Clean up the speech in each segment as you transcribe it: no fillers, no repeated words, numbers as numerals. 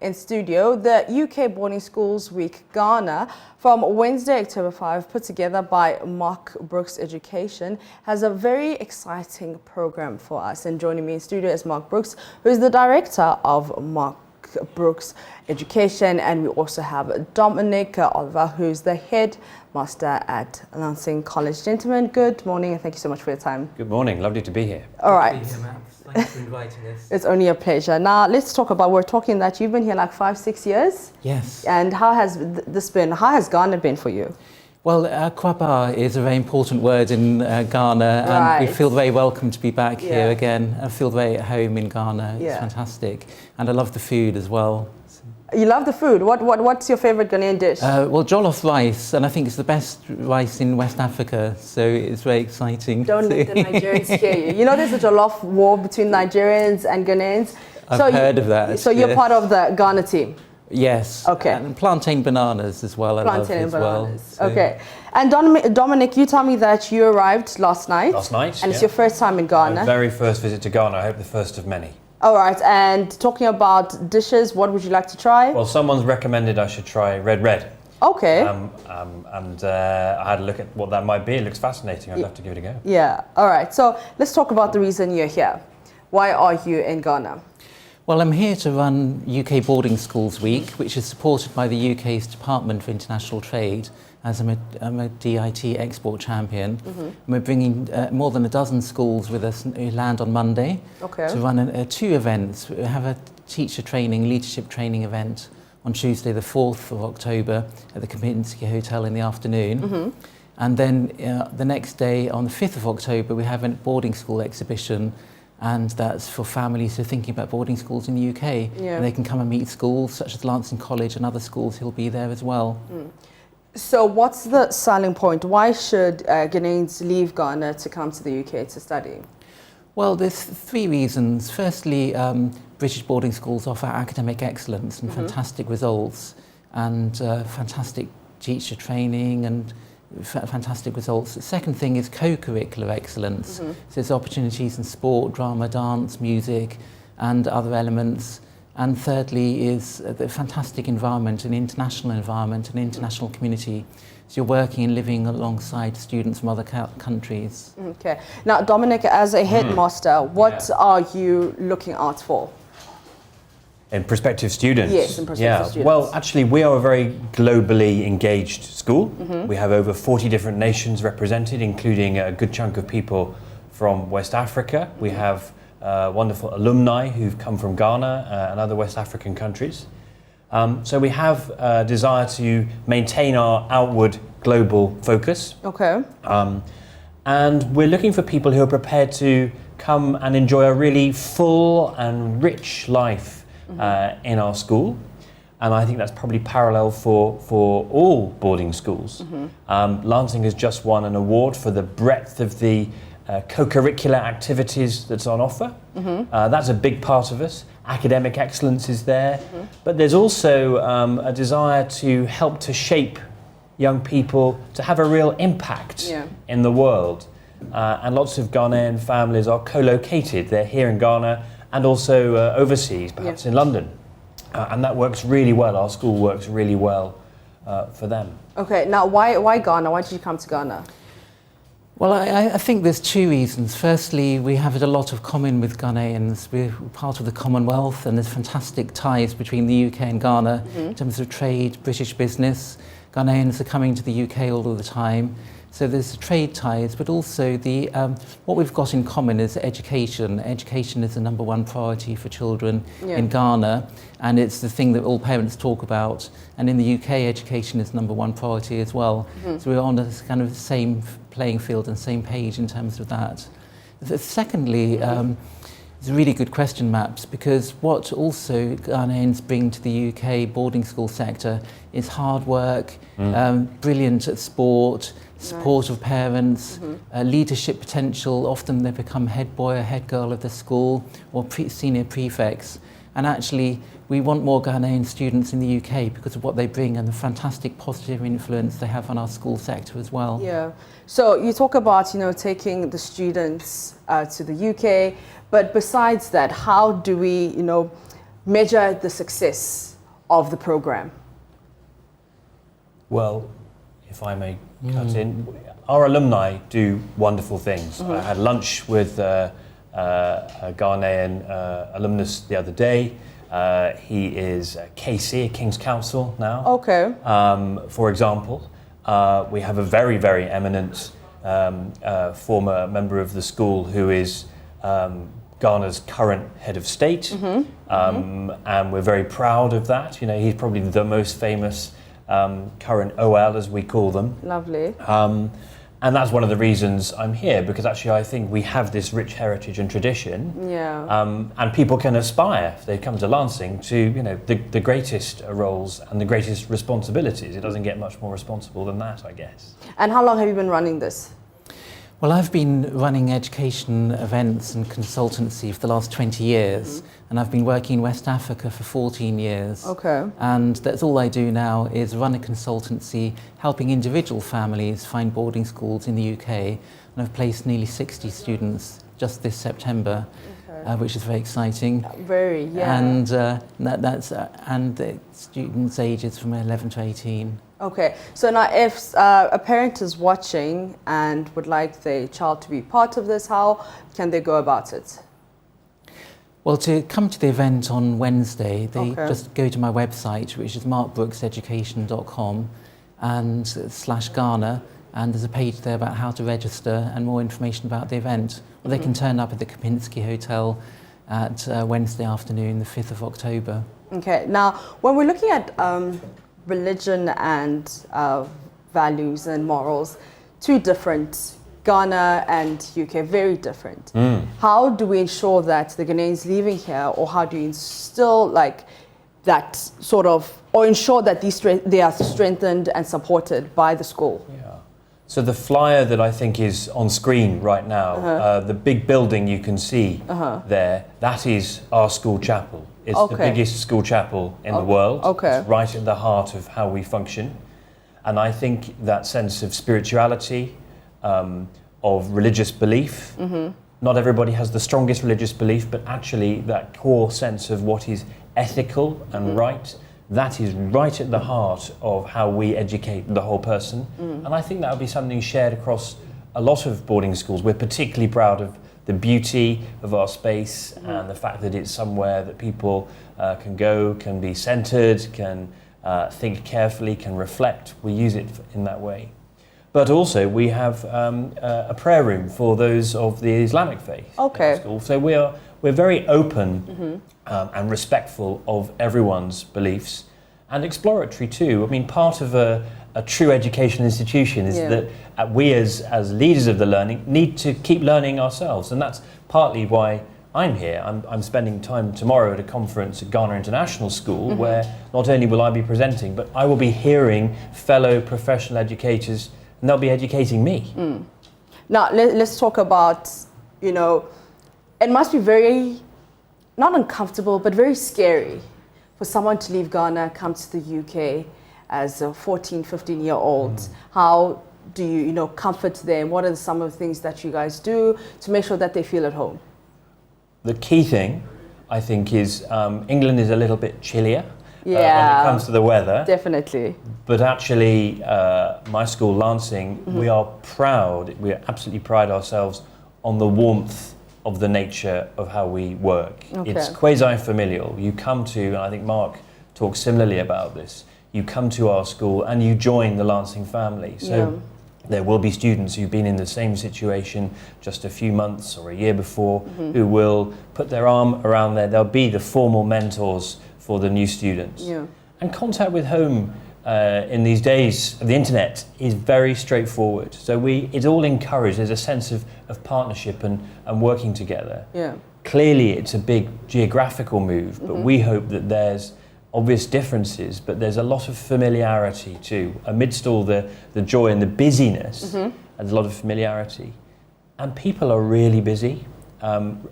in studio, the UK Boarding Schools Week Ghana from Wednesday, October 5, put together by Mark Brooks Education, has a very exciting program for us. And joining me in studio is Mark Brooks, who is the director of Mark Brooks Education, and we also have Dominic Oliver, who's the headmaster at Lancing College. Gentlemen, good morning and thank you so much for your time. Good morning, lovely to be here. All right. Good to be here, Matt. Thanks for inviting us. It's only a pleasure. Now let's talk about, we're talking that you've been here like 5-6 years. Yes. And how has this been, how has Ghana been for you? Well, kwapa is a very important word in Ghana, and we feel very welcome to be back here again. I feel very at home in Ghana. It's fantastic. And I love the food as well. You love the food. What's your favorite Ghanaian dish? Well, jollof rice, and I think it's the best rice in West Africa, so it's very exciting. Don't let the Nigerians hear you. You know there's a jollof war between Nigerians and Ghanaians? I've heard of that. So you're part of the Ghana team? Yes. Okay. And plantain bananas as well. Plantain and bananas. Well, okay. And Dominic, you told me that you arrived last night. Last night, and it's your first time in Ghana. My very first visit to Ghana. I hope the first of many. All right. And talking about dishes, what would you like to try? Well, someone's recommended I should try red. Okay. I had a look at what that might be. It looks fascinating. I'd love to give it a go. Yeah. All right. So let's talk about the reason you're here. Why are you in Ghana? Well, I'm here to run UK Boarding Schools Week, which is supported by the UK's Department for International Trade, as I'm a DIT export champion. And we're bringing more than a dozen schools with us who land on Monday to run two events. We have a teacher training, leadership training event on Tuesday the 4th of October at the Kempinski Hotel in the afternoon. And then the next day, on the 5th of October, we have a boarding school exhibition, and that's for families who are thinking about boarding schools in the UK. And they can come and meet schools such as Lancing College and other schools. He'll be there as well. So what's the selling point? Why should Ghanaians leave Ghana to come to the UK to study? Well, there's three reasons. Firstly, British boarding schools offer academic excellence and fantastic results, and fantastic teacher training and fantastic results. The second thing is co-curricular excellence. So there's opportunities in sport, drama, dance, music and other elements. And thirdly is the fantastic environment, an international community. So you're working and living alongside students from other countries. Okay. Now, Dominic, as a headmaster, what are you looking out for? In prospective students? Yes, in prospective students. Well, actually, we are a very globally engaged school. We have over 40 different nations represented, including a good chunk of people from West Africa. We have wonderful alumni who've come from Ghana and other West African countries. So we have a desire to maintain our outward global focus. Okay. And we're looking for people who are prepared to come and enjoy a really full and rich life in our school. And I think that's probably parallel for all boarding schools. Lancing has just won an award for the breadth of the co-curricular activities that's on offer. That's a big part of us. Academic excellence is there, but there's also a desire to help to shape young people to have a real impact in the world. And lots of Ghanaian families are co-located. They're here in Ghana and also overseas, perhaps in London. And that works really well. Our school works really well for them. Okay, now why Ghana? Why did you come to Ghana? Well, I think there's two reasons. Firstly, we have a lot of common with Ghanaians. We're part of the Commonwealth, and there's fantastic ties between the UK and Ghana in terms of trade, British business. Ghanaians are coming to the UK all of the time. So there's trade ties, but also what we've got in common is education. Education is the number one priority for children in Ghana, and it's the thing that all parents talk about. And in the UK, education is number one priority as well. So we're on the kind of same playing field and same page in terms of that. Secondly, it's a really good question, Maps, because what also Ghanaians bring to the UK boarding school sector is hard work, brilliant at sport, support of parents, leadership potential. Often they become head boy or head girl of the school or senior prefects. And actually, we want more Ghanaian students in the UK because of what they bring and the fantastic positive influence they have on our school sector as well. Yeah. So you talk about, taking the students to the UK, but besides that, how do we, measure the success of the program? Well, if I may cut in, our alumni do wonderful things. I had lunch with a Ghanaian alumnus the other day. He is a KC, King's Counsel now. Okay. For example, we have a very, very eminent former member of the school who is Ghana's current head of state, and we're very proud of that. You know, he's probably the most famous current OL, as we call them. Lovely. And that's one of the reasons I'm here, because actually I think we have this rich heritage and tradition. Yeah. And people can aspire, if they come to Lansing, to, you know, the greatest roles and the greatest responsibilities. It doesn't get much more responsible than that, I guess. And how long have you been running this? Well, I've been running education events and consultancy for the last 20 years, and I've been working in West Africa for 14 years. Okay. And that's all I do now, is run a consultancy helping individual families find boarding schools in the UK. And I've placed nearly 60 students just this September, which is very exciting. Very, yeah. And and the students' ages from 11 to 18. Okay, so now if a parent is watching and would like their child to be part of this, how can they go about it? Well, to come to the event on Wednesday, they just go to my website, which is markbrookseducation.com and /Ghana, and there's a page there about how to register and more information about the event. Or they can turn up at the Kempinski Hotel at Wednesday afternoon, the 5th of October. Okay, now when we're looking at religion and values and morals, two different. Ghana and UK, very different. How do we ensure that the Ghanaians leaving here, or how do you instill like that sort of, or ensure that they are strengthened and supported by the school? Yeah. So the flyer that I think is on screen right now, the big building you can see there, that is our school chapel. It's the biggest school chapel in the world. It's right at the heart of how we function. And I think that sense of spirituality, of religious belief. Not everybody has the strongest religious belief, but actually that core sense of what is ethical and right, that is right at the heart of how we educate the whole person. And I think that would be something shared across a lot of boarding schools. We're particularly proud of the beauty of our space and the fact that it's somewhere that people can go, can be centered, can think carefully, can reflect. We use it in that way. But also we have a prayer room for those of the Islamic faith at school. So we're very open and respectful of everyone's beliefs, and exploratory too. I mean, part of a true educational institution is that we as leaders of the learning need to keep learning ourselves, and that's partly why I'm here. I'm spending time tomorrow at a conference at Ghana International School where not only will I be presenting, but I will be hearing fellow professional educators, and they'll be educating me. Now, let's talk about, you know, it must be very, not uncomfortable, but very scary for someone to leave Ghana, come to the UK as a 14, 15-year-old. How do you, comfort them? What are some of the things that you guys do to make sure that they feel at home? The key thing, I think, is England is a little bit chillier. When it comes to the weather. Definitely. But actually, my school, Lansing, we are proud, we absolutely pride ourselves on the warmth of the nature of how we work. It's quasi-familial. You come to, and I think Mark talks similarly about this, you come to our school and you join the Lansing family. So there will be students who've been in the same situation just a few months or a year before who will put their arm around there. They'll be the formal mentors for the new students. And contact with home in these days of the internet is very straightforward. So it's all encouraged. There's a sense of partnership and working together. Clearly it's a big geographical move, but we hope that there's obvious differences, but there's a lot of familiarity too. Amidst all the joy and the busyness, there's a lot of familiarity. And people are really busy.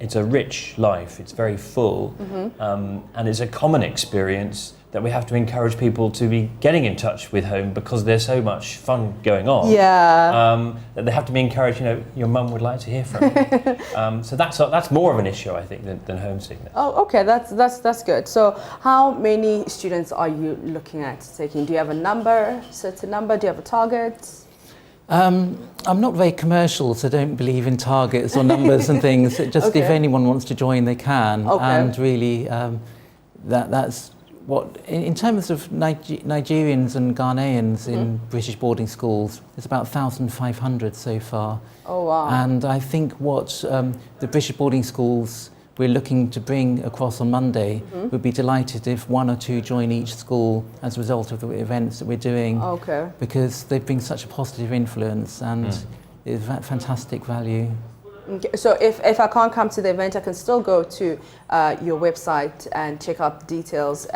it's a rich life, it's very full, and it's a common experience that we have to encourage people to be getting in touch with home because there's so much fun going on. Yeah. That they have to be encouraged, your mum would like to hear from you. So that's more of an issue, I think, than homesickness. Oh, okay, that's good. So how many students are you looking at taking? Do you have a certain number? Do you have a target? I'm not very commercial, so I don't believe in targets or numbers and things. Just Okay. if anyone wants to join, they can. Okay. And really, that's what, in terms of Nigerians and Ghanaians in British boarding schools, there's about 1,500 so far. Oh, wow. And I think what the British boarding schools we're looking to bring across on Monday, we'd be delighted if 1 or 2 join each school as a result of the events that we're doing. Okay. Because they bring such a positive influence and it's fantastic value. Okay. So if I can't come to the event, I can still go to your website and check out the details,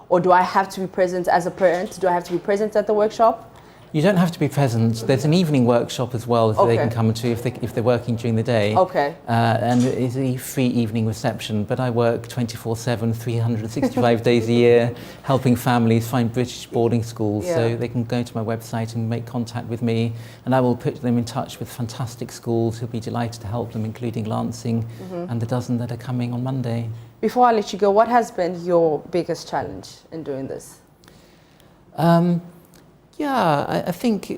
or do I have to be present as a parent? Do I have to be present at the workshop? You don't have to be present. There's an evening workshop as well that they can come to if they're working during the day. Okay. And it's a free evening reception, but I work 24/7, 365 days a year, helping families find British boarding schools. Yeah. So they can go to my website and make contact with me, and I will put them in touch with fantastic schools who'll be delighted to help them, including Lancing and the dozen that are coming on Monday. Before I let you go, what has been your biggest challenge in doing this? Yeah, I think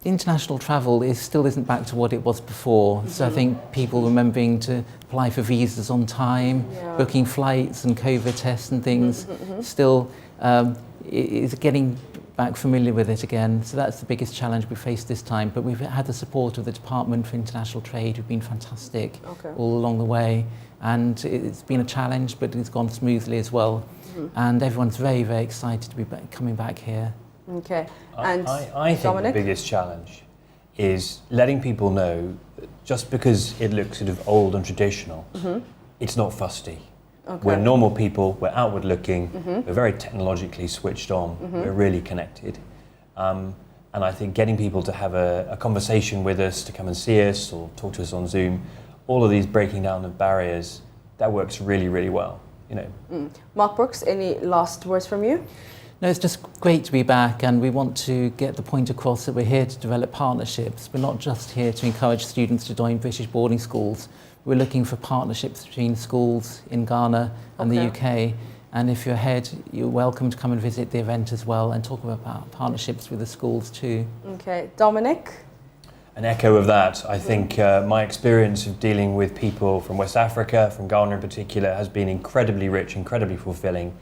international travel still isn't back to what it was before. So I think people remembering to apply for visas on time, booking flights and COVID tests and things, still is getting back familiar with it again. So that's the biggest challenge we faced this time. But we've had the support of the Department for International Trade, who've been fantastic all along the way. And it's been a challenge, but it's gone smoothly as well. And everyone's very, very excited to be coming back here. Okay. And I think Dominic? the biggest challenge is letting people know that just because it looks sort of old and traditional, it's not fusty. Okay. We're normal people, we're outward looking, we're very technologically switched on, we're really connected. And I think getting people to have a conversation with us, to come and see us or talk to us on Zoom, all of these breaking down of barriers, that works really, really well. Mark Brooks, any last words from you? No, it's just great to be back, and we want to get the point across that we're here to develop partnerships. We're not just here to encourage students to join British boarding schools. We're looking for partnerships between schools in Ghana and the UK. And if you're ahead, you're welcome to come and visit the event as well and talk about partnerships with the schools too. Okay, Dominic? An echo of that. I think my experience of dealing with people from West Africa, from Ghana in particular, has been incredibly rich, incredibly fulfilling.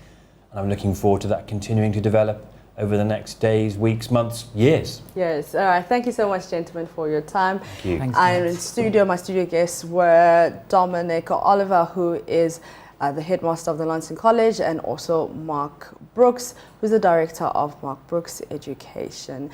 And I'm looking forward to that continuing to develop over the next days, weeks, months, years. Yes. All right. Thank you so much, gentlemen, for your time. Thank you. Thanks, And in studio, my studio guests were Dominic Oliver, who is the headmaster of the Lancing College, and also Mark Brooks, who's the director of Mark Brooks Education.